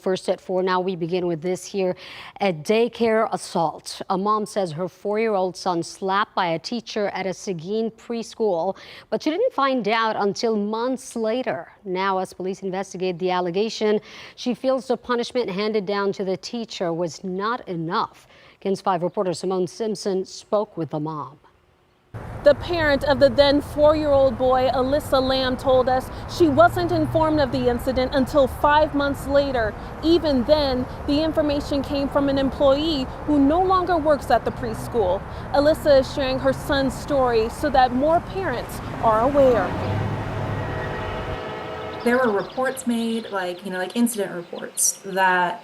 First at 4, now we begin with this here. A daycare assault. A mom says her 4-year-old son slapped by a teacher at a Seguin preschool, but she didn't find out until months later. Now, as police investigate the allegation, she feels the punishment handed down to the teacher was not enough. KENS 5 reporter Simone Simpson spoke with the mom. The parent of the then 4-year-old boy, Alyssa Lamb, told us she wasn't informed of the incident until 5 months later. Even then, the information came from an employee who no longer works at the preschool. Alyssa is sharing her son's story so that more parents are aware. There were reports made, like incident reports that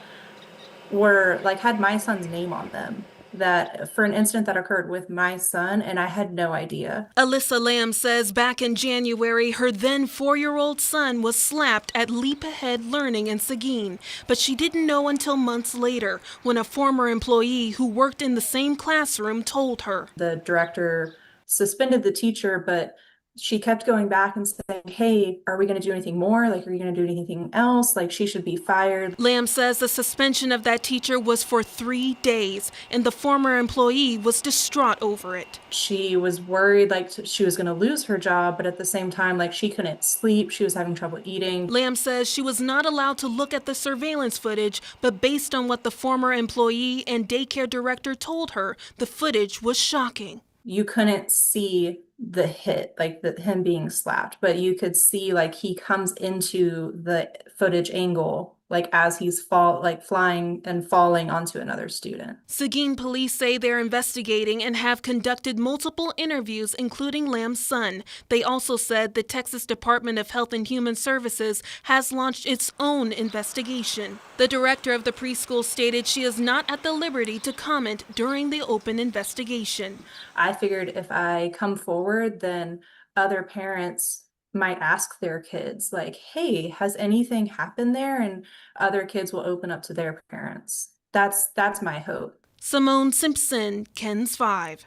were had my son's name on them, that for an incident that occurred with my son, and I had no idea. Alyssa Lamb says back in January, her then 4-year-old son was slapped at Leap Ahead Learning in Seguin, but she didn't know until months later when a former employee who worked in the same classroom told her. The director suspended the teacher, but she kept going back and saying, hey, are we going to do anything more? Are you going to do anything else? She should be fired. Lamb says the suspension of that teacher was for 3 days, and the former employee was distraught over it. She was worried she was going to lose her job, but at the same time, she couldn't sleep. She was having trouble eating. Lamb says she was not allowed to look at the surveillance footage, but based on what the former employee and daycare director told her, the footage was shocking. You couldn't see the hit, him being slapped, but you could see he comes into the footage angle as he's flying and falling onto another student. Seguin police say they're investigating and have conducted multiple interviews, including Lamb's son. They also said the Texas Department of Health and Human Services has launched its own investigation. The director of the preschool stated she is not at the liberty to comment during the open investigation. I figured if I come forward, then other parents might ask their kids, hey, has anything happened there? And other kids will open up to their parents. That's my hope. Simone Simpson, KENS 5.